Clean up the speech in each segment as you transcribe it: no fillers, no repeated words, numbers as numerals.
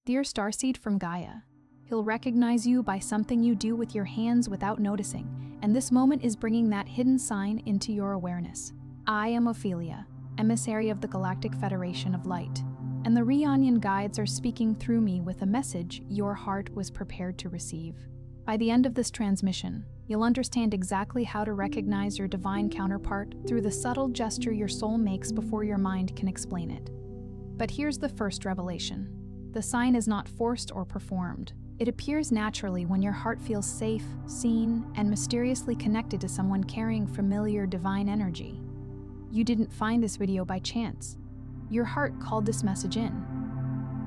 Dear Starseed from Gaia, he'll recognize you by something you do with your hands without noticing, and this moment is bringing that hidden sign into your awareness. I am Ophelia, emissary of the Galactic Federation of Light, and the Reunion guides are speaking through me with a message your heart was prepared to receive. By the end of this transmission, you'll understand exactly how to recognize your divine counterpart through the subtle gesture your soul makes before your mind can explain it. But here's the first revelation. The sign is not forced or performed. It appears naturally when your heart feels safe, seen, and mysteriously connected to someone carrying familiar divine energy. You didn't find this video by chance. Your heart called this message in.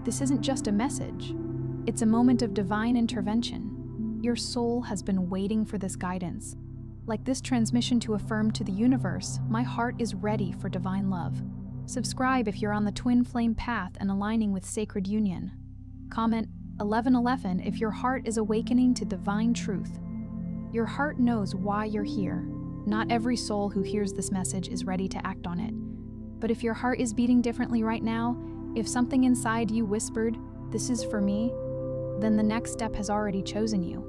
This isn't just a message. It's a moment of divine intervention. Your soul has been waiting for this guidance. Like this transmission to affirm to the universe, my heart is ready for divine love. Subscribe if you're on the twin flame path and aligning with sacred union. Comment 1111 if your heart is awakening to divine truth. Your heart knows why you're here. Not every soul who hears this message is ready to act on it. But if your heart is beating differently right now, if something inside you whispered, "This is for me," then the next step has already chosen you.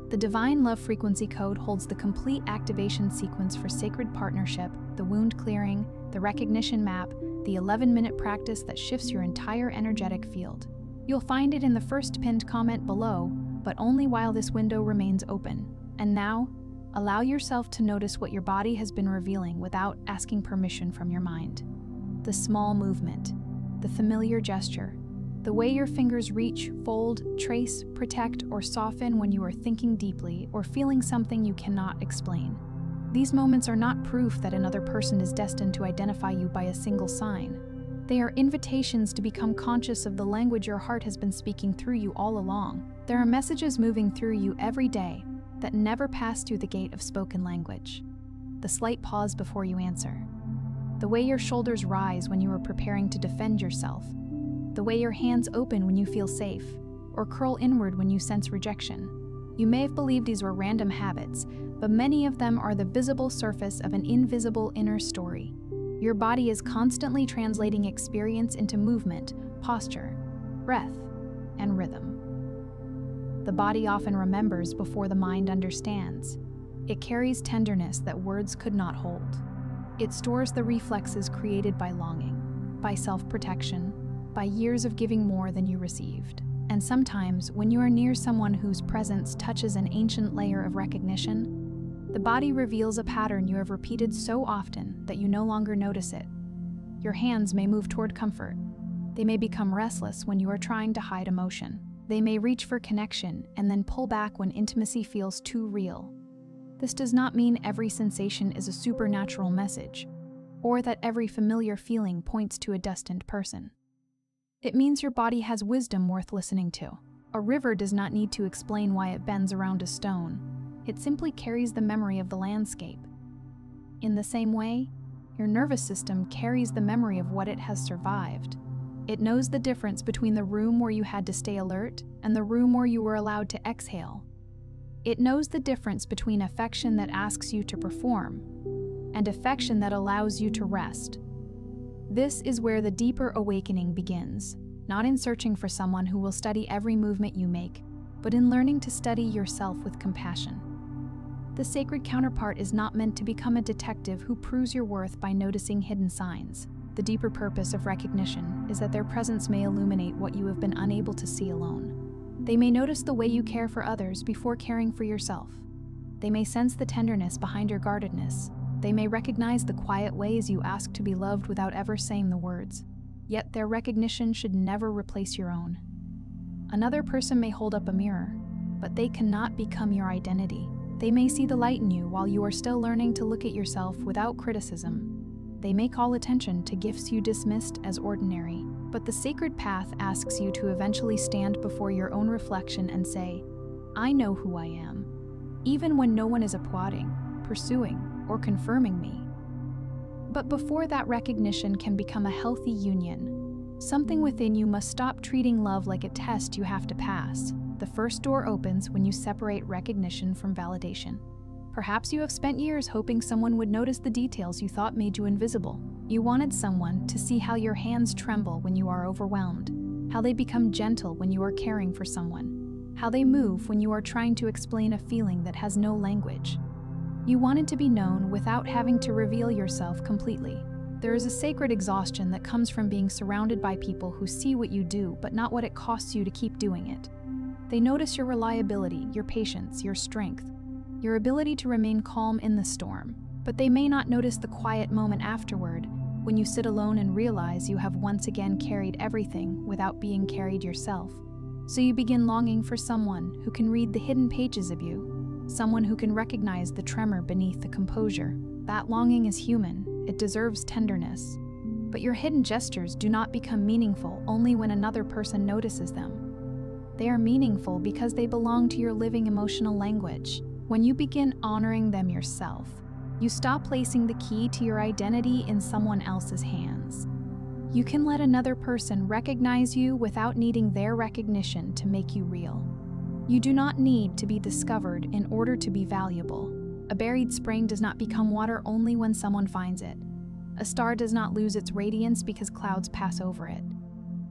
The Divine Love Frequency Code holds the complete activation sequence for sacred partnership, the wound clearing, the recognition map, the 11-minute practice that shifts your entire energetic field. You'll find it in the first pinned comment below, but only while this window remains open. And now, allow yourself to notice what your body has been revealing without asking permission from your mind. The small movement, the familiar gesture, the way your fingers reach, fold, trace, protect, or soften when you are thinking deeply or feeling something you cannot explain. These moments are not proof that another person is destined to identify you by a single sign. They are invitations to become conscious of the language your heart has been speaking through you all along. There are messages moving through you every day that never pass through the gate of spoken language. The slight pause before you answer. The way your shoulders rise when you are preparing to defend yourself. The way your hands open when you feel safe, or curl inward when you sense rejection. You may have believed these were random habits, but many of them are the visible surface of an invisible inner story. Your body is constantly translating experience into movement, posture, breath, and rhythm. The body often remembers before the mind understands. It carries tenderness that words could not hold. It stores the reflexes created by longing, by self-protection, by years of giving more than you received. And sometimes, when you are near someone whose presence touches an ancient layer of recognition, the body reveals a pattern you have repeated so often that you no longer notice it. Your hands may move toward comfort. They may become restless when you are trying to hide emotion. They may reach for connection and then pull back when intimacy feels too real. This does not mean every sensation is a supernatural message, or that every familiar feeling points to a destined person. It means your body has wisdom worth listening to. A river does not need to explain why it bends around a stone. It simply carries the memory of the landscape. In the same way, your nervous system carries the memory of what it has survived. It knows the difference between the room where you had to stay alert and the room where you were allowed to exhale. It knows the difference between affection that asks you to perform and affection that allows you to rest. This is where the deeper awakening begins, not in searching for someone who will study every movement you make, but in learning to study yourself with compassion. The sacred counterpart is not meant to become a detective who proves your worth by noticing hidden signs. The deeper purpose of recognition is that their presence may illuminate what you have been unable to see alone. They may notice the way you care for others before caring for yourself. They may sense the tenderness behind your guardedness. They may recognize the quiet ways you ask to be loved without ever saying the words. Yet their recognition should never replace your own. Another person may hold up a mirror, but they cannot become your identity. They may see the light in you while you are still learning to look at yourself without criticism. They may call attention to gifts you dismissed as ordinary, but the sacred path asks you to eventually stand before your own reflection and say, "I know who I am," even when no one is applauding, pursuing, or confirming me. But before that recognition can become a healthy union, something within you must stop treating love like a test you have to pass. The first door opens when you separate recognition from validation. Perhaps you have spent years hoping someone would notice the details you thought made you invisible. You wanted someone to see how your hands tremble when you are overwhelmed, how they become gentle when you are caring for someone, how they move when you are trying to explain a feeling that has no language. You wanted to be known without having to reveal yourself completely. There is a sacred exhaustion that comes from being surrounded by people who see what you do, but not what it costs you to keep doing it. They notice your reliability, your patience, your strength, your ability to remain calm in the storm. But they may not notice the quiet moment afterward, when you sit alone and realize you have once again carried everything without being carried yourself. So you begin longing for someone who can read the hidden pages of you, someone who can recognize the tremor beneath the composure. That longing is human, it deserves tenderness. But your hidden gestures do not become meaningful only when another person notices them. They are meaningful because they belong to your living emotional language. When you begin honoring them yourself, you stop placing the key to your identity in someone else's hands. You can let another person recognize you without needing their recognition to make you real. You do not need to be discovered in order to be valuable. A buried spring does not become water only when someone finds it. A star does not lose its radiance because clouds pass over it.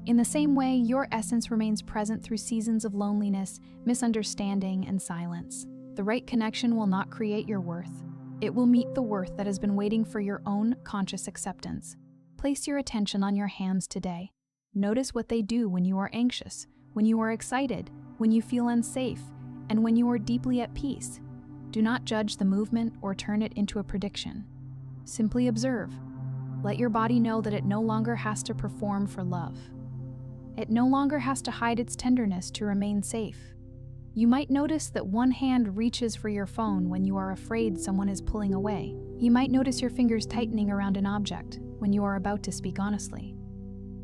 In the same way, your essence remains present through seasons of loneliness, misunderstanding, and silence. The right connection will not create your worth. It will meet the worth that has been waiting for your own conscious acceptance. Place your attention on your hands today. Notice what they do when you are anxious, when you are excited, when you feel unsafe, and when you are deeply at peace. Do not judge the movement or turn it into a prediction. Simply observe. Let your body know that it no longer has to perform for love. It no longer has to hide its tenderness to remain safe. You might notice that one hand reaches for your phone when you are afraid someone is pulling away. You might notice your fingers tightening around an object when you are about to speak honestly.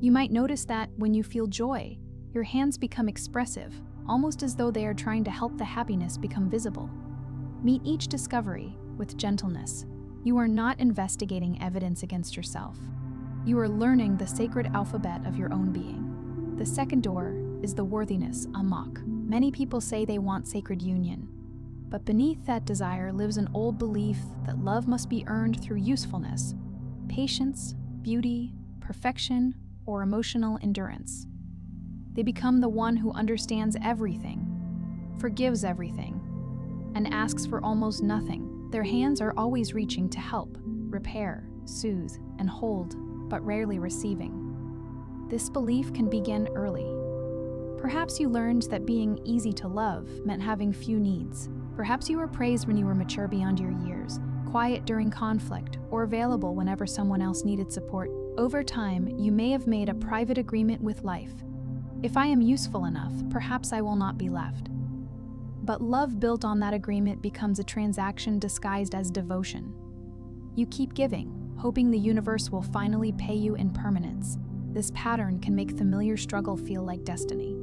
You might notice that when you feel joy, your hands become expressive, almost as though they are trying to help the happiness become visible. Meet each discovery with gentleness. You are not investigating evidence against yourself. You are learning the sacred alphabet of your own being. The second door is the worthiness unlock. Many people say they want sacred union, but beneath that desire lives an old belief that love must be earned through usefulness, patience, beauty, perfection, or emotional endurance. They become the one who understands everything, forgives everything, and asks for almost nothing. Their hands are always reaching to help, repair, soothe, and hold, but rarely receiving. This belief can begin early. Perhaps you learned that being easy to love meant having few needs. Perhaps you were praised when you were mature beyond your years, quiet during conflict, or available whenever someone else needed support. Over time, you may have made a private agreement with life. If I am useful enough, perhaps I will not be left. But love built on that agreement becomes a transaction disguised as devotion. You keep giving, hoping the universe will finally pay you in permanence. This pattern can make familiar struggle feel like destiny.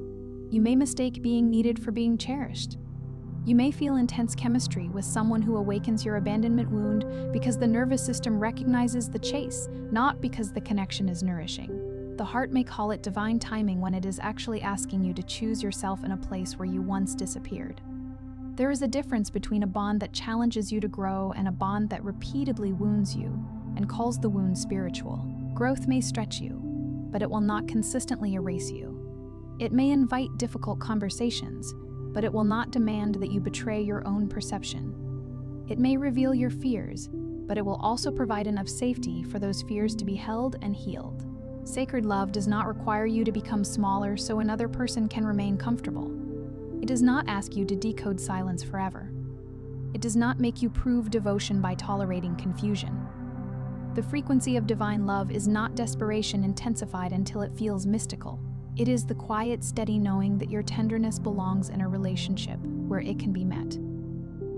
You may mistake being needed for being cherished. You may feel intense chemistry with someone who awakens your abandonment wound because the nervous system recognizes the chase, not because the connection is nourishing. The heart may call it divine timing when it is actually asking you to choose yourself in a place where you once disappeared. There is a difference between a bond that challenges you to grow and a bond that repeatedly wounds you and calls the wound spiritual. Growth may stretch you, but it will not consistently erase you. It may invite difficult conversations, but it will not demand that you betray your own perception. It may reveal your fears, but it will also provide enough safety for those fears to be held and healed. Sacred love does not require you to become smaller so another person can remain comfortable. It does not ask you to decode silence forever. It does not make you prove devotion by tolerating confusion. The frequency of divine love is not desperation intensified until it feels mystical. It is the quiet, steady knowing that your tenderness belongs in a relationship where it can be met.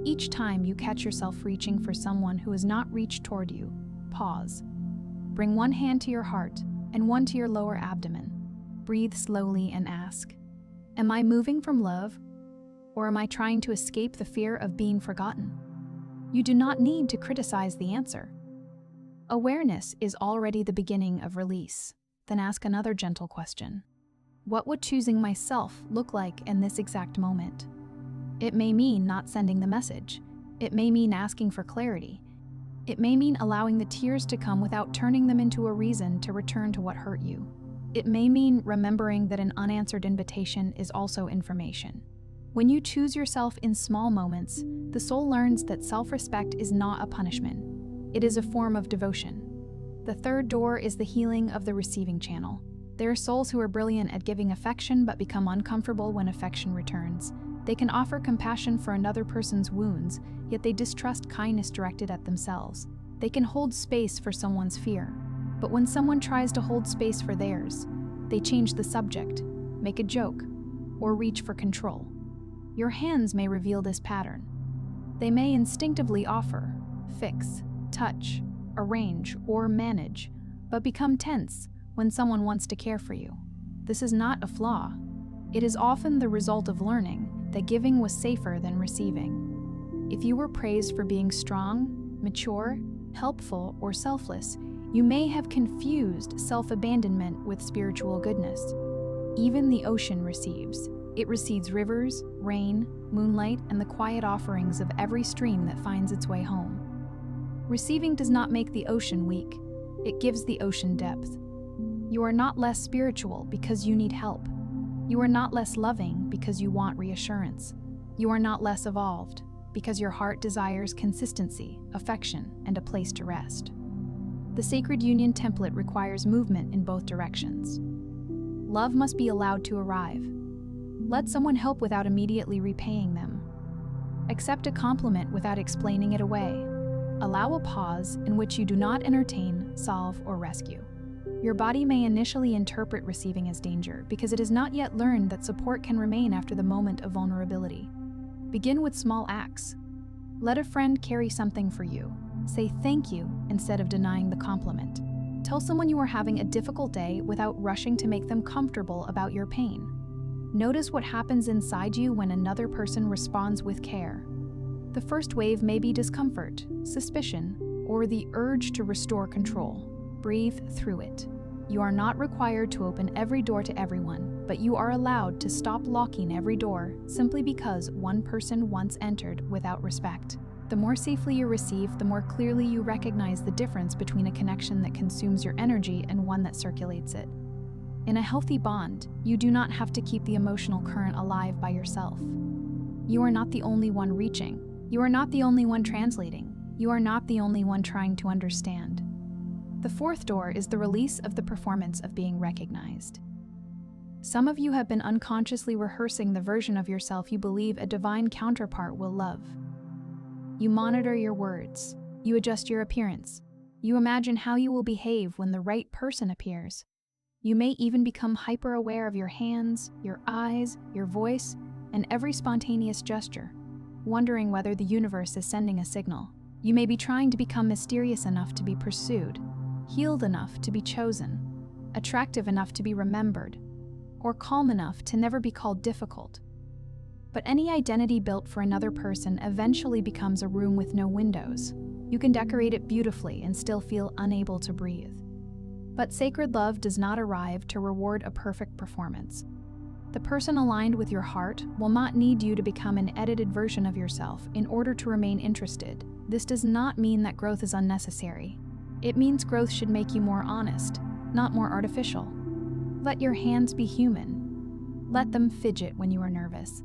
Each time you catch yourself reaching for someone who has not reached toward you, pause. Bring one hand to your heart and one to your lower abdomen. Breathe slowly and ask, am I moving from love, or am I trying to escape the fear of being forgotten? You do not need to criticize the answer. Awareness is already the beginning of release. Then ask another gentle question. What would choosing myself look like in this exact moment? It may mean not sending the message. It may mean asking for clarity. It may mean allowing the tears to come without turning them into a reason to return to what hurt you. It may mean remembering that an unanswered invitation is also information. When you choose yourself in small moments, the soul learns that self-respect is not a punishment. It is a form of devotion. The third door is the healing of the receiving channel. There are souls who are brilliant at giving affection but become uncomfortable when affection returns. They can offer compassion for another person's wounds, yet they distrust kindness directed at themselves. They can hold space for someone's fear, but when someone tries to hold space for theirs, they change the subject, make a joke, or reach for control. Your hands may reveal this pattern. They may instinctively offer, fix, touch, arrange, or manage, but become tense when someone wants to care for you. This is not a flaw. It is often the result of learning that giving was safer than receiving. If you were praised for being strong, mature, helpful, or selfless, you may have confused self-abandonment with spiritual goodness. Even the ocean receives. It receives rivers, rain, moonlight, and the quiet offerings of every stream that finds its way home. Receiving does not make the ocean weak. It gives the ocean depth. You are not less spiritual because you need help. You are not less loving because you want reassurance. You are not less evolved because your heart desires consistency, affection, and a place to rest. The Sacred Union template requires movement in both directions. Love must be allowed to arrive. Let someone help without immediately repaying them. Accept a compliment without explaining it away. Allow a pause in which you do not entertain, solve, or rescue. Your body may initially interpret receiving as danger because it has not yet learned that support can remain after the moment of vulnerability. Begin with small acts. Let a friend carry something for you. Say thank you instead of denying the compliment. Tell someone you are having a difficult day without rushing to make them comfortable about your pain. Notice what happens inside you when another person responds with care. The first wave may be discomfort, suspicion, or the urge to restore control. Breathe through it. You are not required to open every door to everyone, but you are allowed to stop locking every door simply because one person once entered without respect. The more safely you receive, the more clearly you recognize the difference between a connection that consumes your energy and one that circulates it. In a healthy bond, you do not have to keep the emotional current alive by yourself. You are not the only one reaching. You are not the only one translating. You are not the only one trying to understand. The fourth door is the release of the performance of being recognized. Some of you have been unconsciously rehearsing the version of yourself you believe a divine counterpart will love. You monitor your words. You adjust your appearance. You imagine how you will behave when the right person appears. You may even become hyper-aware of your hands, your eyes, your voice, and every spontaneous gesture, wondering whether the universe is sending a signal. You may be trying to become mysterious enough to be pursued, healed enough to be chosen, attractive enough to be remembered, or calm enough to never be called difficult. But any identity built for another person eventually becomes a room with no windows. You can decorate it beautifully and still feel unable to breathe. But sacred love does not arrive to reward a perfect performance. The person aligned with your heart will not need you to become an edited version of yourself in order to remain interested. This does not mean that growth is unnecessary. It means growth should make you more honest, not more artificial. Let your hands be human. Let them fidget when you are nervous.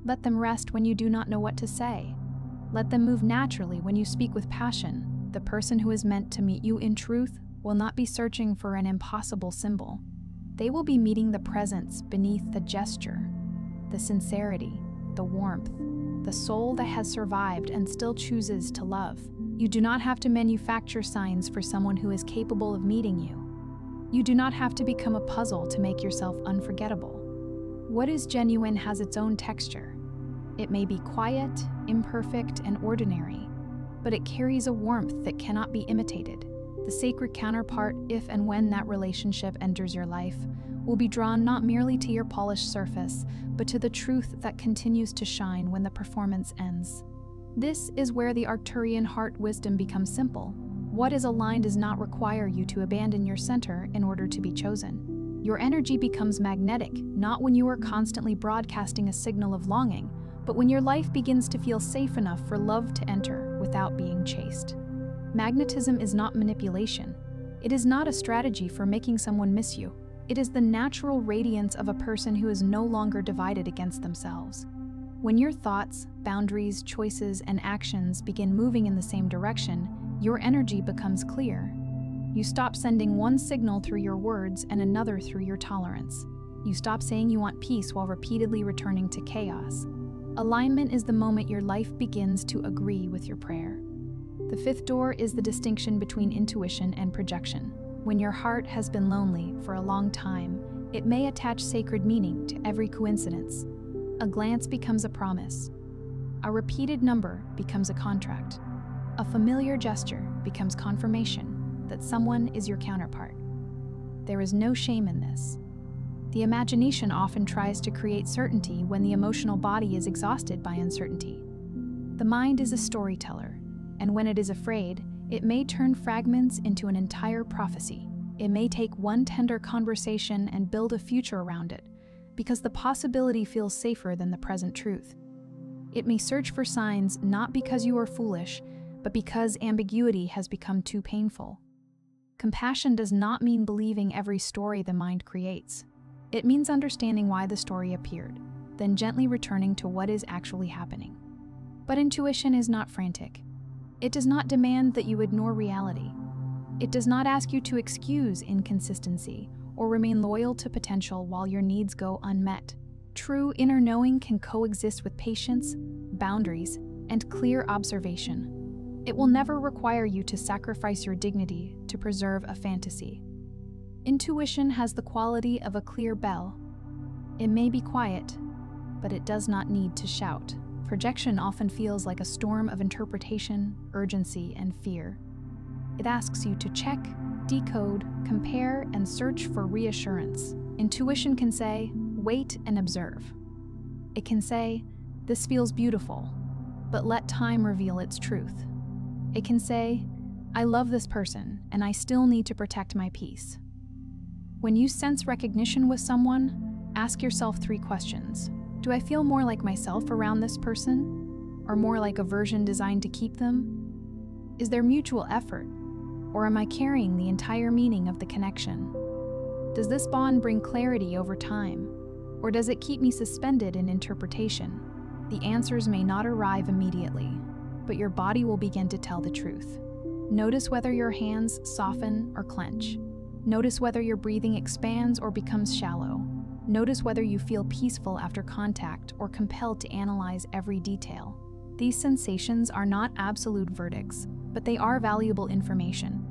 Let them rest when you do not know what to say. Let them move naturally when you speak with passion. The person who is meant to meet you in truth will not be searching for an impossible symbol. They will be meeting the presence beneath the gesture, the sincerity, the warmth, the soul that has survived and still chooses to love. You do not have to manufacture signs for someone who is capable of meeting you. You do not have to become a puzzle to make yourself unforgettable. What is genuine has its own texture. It may be quiet, imperfect, and ordinary, but it carries a warmth that cannot be imitated. The sacred counterpart, if and when that relationship enters your life, will be drawn not merely to your polished surface, but to the truth that continues to shine when the performance ends. This is where the Arcturian heart wisdom becomes simple. What is aligned does not require you to abandon your center in order to be chosen. Your energy becomes magnetic, not when you are constantly broadcasting a signal of longing, but when your life begins to feel safe enough for love to enter without being chased. Magnetism is not manipulation. It is not a strategy for making someone miss you. It is the natural radiance of a person who is no longer divided against themselves. When your thoughts, boundaries, choices, and actions begin moving in the same direction, your energy becomes clear. You stop sending one signal through your words and another through your tolerance. You stop saying you want peace while repeatedly returning to chaos. Alignment is the moment your life begins to agree with your prayer. The fifth door is the distinction between intuition and projection. When your heart has been lonely for a long time, it may attach sacred meaning to every coincidence. A glance becomes a promise. A repeated number becomes a contract. A familiar gesture becomes confirmation that someone is your counterpart. There is no shame in this. The imagination often tries to create certainty when the emotional body is exhausted by uncertainty. The mind is a storyteller, and when it is afraid, it may turn fragments into an entire prophecy. It may take one tender conversation and build a future around it, because the possibility feels safer than the present truth. It may search for signs not because you are foolish, but because ambiguity has become too painful. Compassion does not mean believing every story the mind creates. It means understanding why the story appeared, then gently returning to what is actually happening. But intuition is not frantic. It does not demand that you ignore reality. It does not ask you to excuse inconsistency or remain loyal to potential while your needs go unmet. True inner knowing can coexist with patience, boundaries, and clear observation. It will never require you to sacrifice your dignity to preserve a fantasy. Intuition has the quality of a clear bell. It may be quiet, but it does not need to shout. Projection often feels like a storm of interpretation, urgency, and fear. It asks you to check, decode, compare, and search for reassurance. Intuition can say, wait and observe. It can say, this feels beautiful, but let time reveal its truth. It can say, I love this person, and I still need to protect my peace. When you sense recognition with someone, ask yourself 3 questions. Do I feel more like myself around this person? Or more like a version designed to keep them? Is there mutual effort? Or am I carrying the entire meaning of the connection? Does this bond bring clarity over time? Or does it keep me suspended in interpretation? The answers may not arrive immediately, but your body will begin to tell the truth. Notice whether your hands soften or clench. Notice whether your breathing expands or becomes shallow. Notice whether you feel peaceful after contact or compelled to analyze every detail. These sensations are not absolute verdicts, but they are valuable information.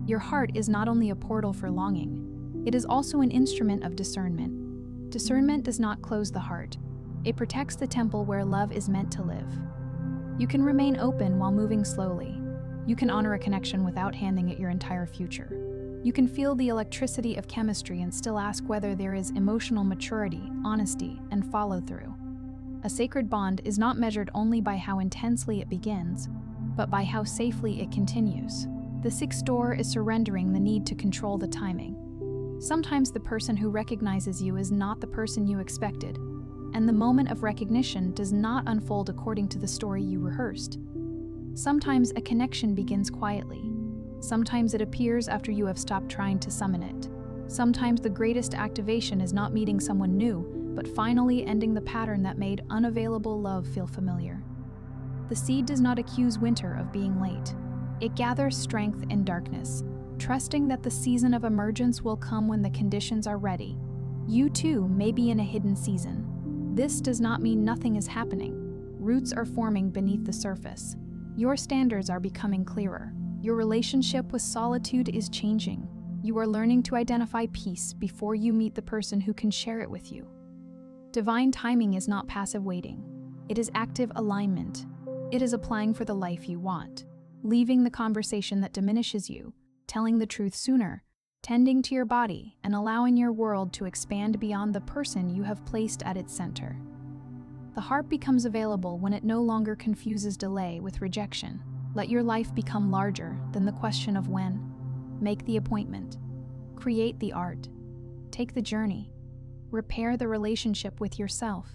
Your heart is not only a portal for longing, it is also an instrument of discernment. Discernment does not close the heart. It protects the temple where love is meant to live. You can remain open while moving slowly. You can honor a connection without handing it your entire future. You can feel the electricity of chemistry and still ask whether there is emotional maturity, honesty, and follow-through. A sacred bond is not measured only by how intensely it begins, but by how safely it continues. The 6th door is surrendering the need to control the timing. Sometimes the person who recognizes you is not the person you expected, and the moment of recognition does not unfold according to the story you rehearsed. Sometimes a connection begins quietly. Sometimes it appears after you have stopped trying to summon it. Sometimes the greatest activation is not meeting someone new, but finally ending the pattern that made unavailable love feel familiar. The seed does not accuse winter of being late. It gathers strength in darkness, trusting that the season of emergence will come when the conditions are ready. You too may be in a hidden season. This does not mean nothing is happening. Roots are forming beneath the surface. Your standards are becoming clearer. Your relationship with solitude is changing. You are learning to identify peace before you meet the person who can share it with you. Divine timing is not passive waiting. It is active alignment. It is applying for the life you want, leaving the conversation that diminishes you, telling the truth sooner, tending to your body, and allowing your world to expand beyond the person you have placed at its center. The heart becomes available when it no longer confuses delay with rejection. Let your life become larger than the question of when. Make the appointment. Create the art. Take the journey. Repair the relationship with yourself.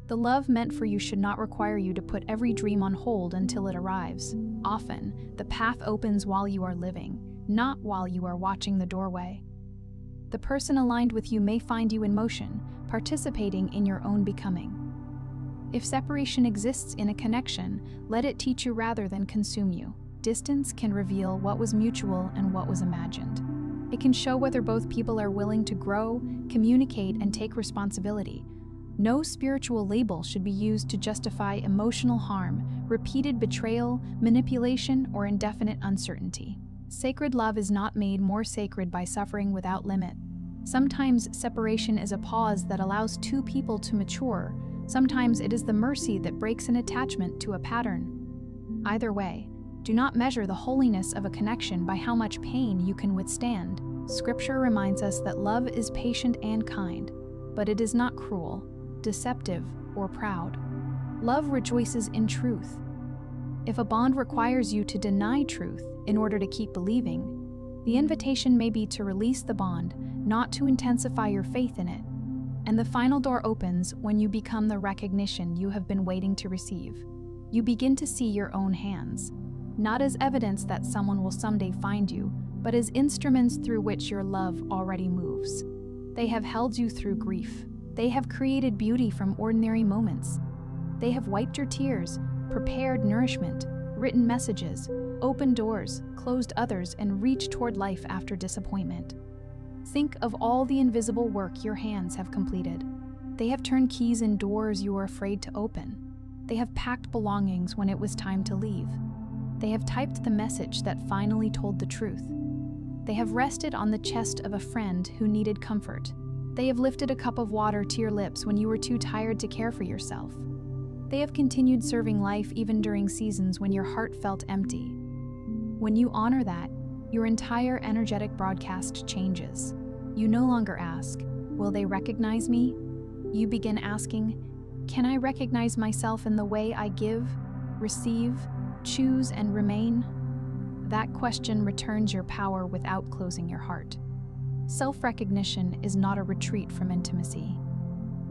The love meant for you should not require you to put every dream on hold until it arrives. Often, the path opens while you are living, not while you are watching the doorway. The person aligned with you may find you in motion, participating in your own becoming. If separation exists in a connection, let it teach you rather than consume you. Distance can reveal what was mutual and what was imagined. It can show whether both people are willing to grow, communicate, and take responsibility. No spiritual label should be used to justify emotional harm, repeated betrayal, manipulation, or indefinite uncertainty. Sacred love is not made more sacred by suffering without limit. Sometimes separation is a pause that allows two people to mature. Sometimes it is the mercy that breaks an attachment to a pattern. Either way, do not measure the holiness of a connection by how much pain you can withstand. Scripture reminds us that love is patient and kind, but it is not cruel, deceptive, or proud. Love rejoices in truth. If a bond requires you to deny truth in order to keep believing, the invitation may be to release the bond, not to intensify your faith in it. And the final door opens when you become the recognition you have been waiting to receive. You begin to see your own hands, not as evidence that someone will someday find you, but as instruments through which your love already moves. They have held you through grief. They have created beauty from ordinary moments. They have wiped your tears, prepared nourishment, written messages, opened doors, closed others, and reached toward life after disappointment. Think of all the invisible work your hands have completed. They have turned keys in doors you were afraid to open. They have packed belongings when it was time to leave. They have typed the message that finally told the truth. They have rested on the chest of a friend who needed comfort. They have lifted a cup of water to your lips when you were too tired to care for yourself. They have continued serving life even during seasons when your heart felt empty. When you honor that, your entire energetic broadcast changes. You no longer ask, "Will they recognize me?" You begin asking, "Can I recognize myself in the way I give, receive, choose, and remain?" That question returns your power without closing your heart. Self-recognition is not a retreat from intimacy.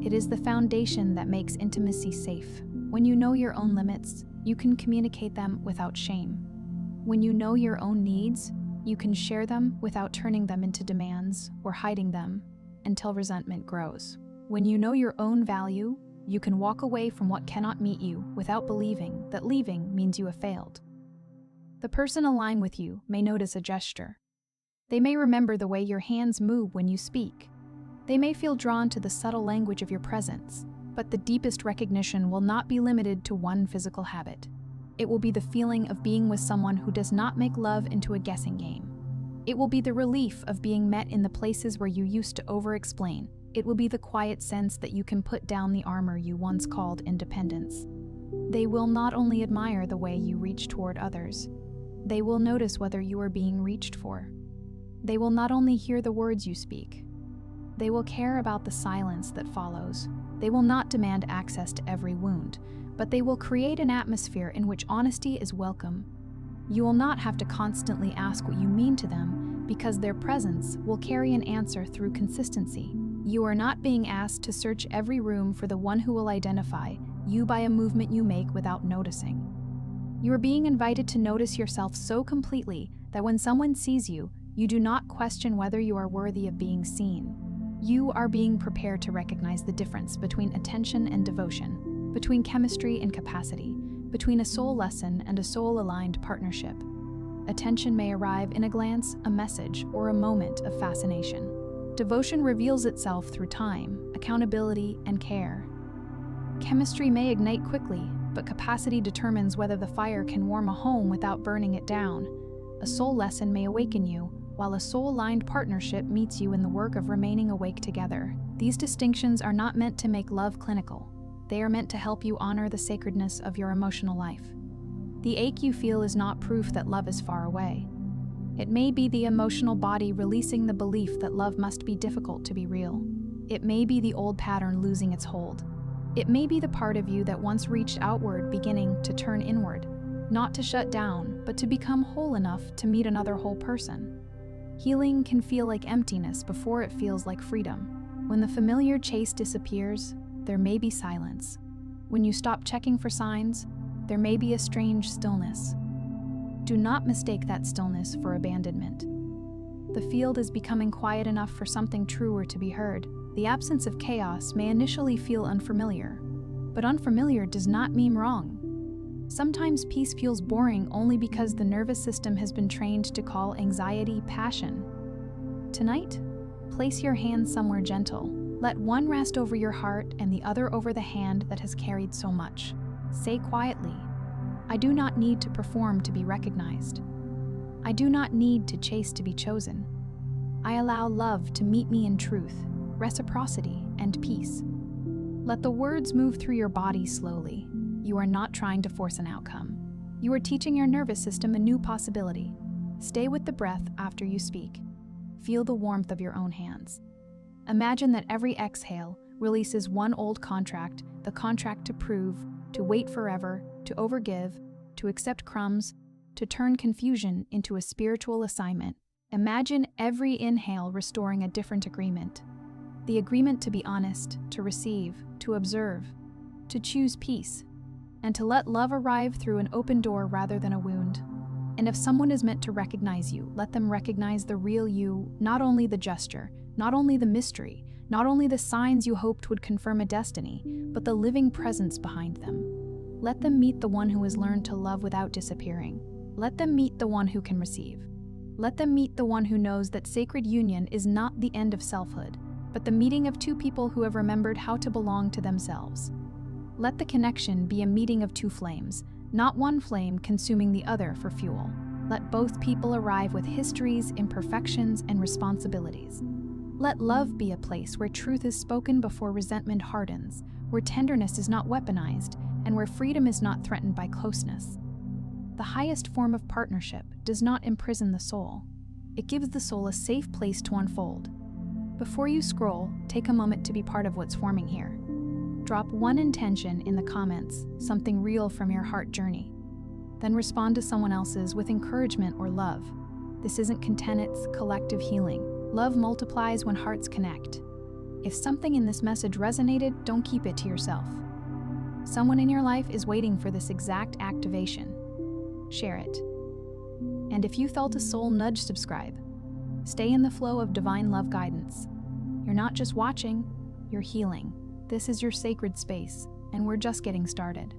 It is the foundation that makes intimacy safe. When you know your own limits, you can communicate them without shame. When you know your own needs, you can share them without turning them into demands or hiding them until resentment grows. When you know your own value, you can walk away from what cannot meet you without believing that leaving means you have failed. The person aligned with you may notice a gesture. They may remember the way your hands move when you speak. They may feel drawn to the subtle language of your presence, but the deepest recognition will not be limited to one physical habit. It will be the feeling of being with someone who does not make love into a guessing game. It will be the relief of being met in the places where you used to over-explain. It will be the quiet sense that you can put down the armor you once called independence. They will not only admire the way you reach toward others, they will notice whether you are being reached for. They will not only hear the words you speak, they will care about the silence that follows. They will not demand access to every wound, but they will create an atmosphere in which honesty is welcome. You will not have to constantly ask what you mean to them, because their presence will carry an answer through consistency. You are not being asked to search every room for the one who will identify you by a movement you make without noticing. You are being invited to notice yourself so completely that when someone sees you, you do not question whether you are worthy of being seen. You are being prepared to recognize the difference between attention and devotion, between chemistry and capacity, between a soul lesson and a soul-aligned partnership. Attention may arrive in a glance, a message, or a moment of fascination. Devotion reveals itself through time, accountability, and care. Chemistry may ignite quickly, but capacity determines whether the fire can warm a home without burning it down. A soul lesson may awaken you, while a soul-aligned partnership meets you in the work of remaining awake together. These distinctions are not meant to make love clinical. They are meant to help you honor the sacredness of your emotional life. The ache you feel is not proof that love is far away. It may be the emotional body releasing the belief that love must be difficult to be real. It may be the old pattern losing its hold. It may be the part of you that once reached outward beginning to turn inward, not to shut down, but to become whole enough to meet another whole person. Healing can feel like emptiness before it feels like freedom. When the familiar chase disappears, there may be silence. When you stop checking for signs, there may be a strange stillness. Do not mistake that stillness for abandonment. The field is becoming quiet enough for something truer to be heard. The absence of chaos may initially feel unfamiliar, but unfamiliar does not mean wrong. Sometimes peace feels boring only because the nervous system has been trained to call anxiety passion. Tonight, place your hands somewhere gentle. Let one rest over your heart and the other over the hand that has carried so much. Say quietly, I do not need to perform to be recognized. I do not need to chase to be chosen. I allow love to meet me in truth, reciprocity, and peace. Let the words move through your body slowly. You are not trying to force an outcome. You are teaching your nervous system a new possibility. Stay with the breath after you speak. Feel the warmth of your own hands. Imagine that every exhale releases one old contract, the contract to prove, to wait forever, to overgive, to accept crumbs, to turn confusion into a spiritual assignment. Imagine every inhale restoring a different agreement. The agreement to be honest, to receive, to observe, to choose peace, and to let love arrive through an open door rather than a wound. And if someone is meant to recognize you, let them recognize the real you, not only the gesture, not only the mystery, not only the signs you hoped would confirm a destiny, but the living presence behind them. Let them meet the one who has learned to love without disappearing. Let them meet the one who can receive. Let them meet the one who knows that sacred union is not the end of selfhood, but the meeting of two people who have remembered how to belong to themselves. Let the connection be a meeting of two flames, not one flame consuming the other for fuel. Let both people arrive with histories, imperfections, and responsibilities. Let love be a place where truth is spoken before resentment hardens, where tenderness is not weaponized, and where freedom is not threatened by closeness. The highest form of partnership does not imprison the soul. It gives the soul a safe place to unfold. Before you scroll, take a moment to be part of what's forming here. Drop one intention in the comments, something real from your heart journey. Then respond to someone else's with encouragement or love. This isn't content, it's collective healing. Love multiplies when hearts connect. If something in this message resonated, don't keep it to yourself. Someone in your life is waiting for this exact activation. Share it. And if you felt a soul nudge, subscribe. Stay in the flow of divine love guidance. You're not just watching, you're healing. This is your sacred space, and we're just getting started.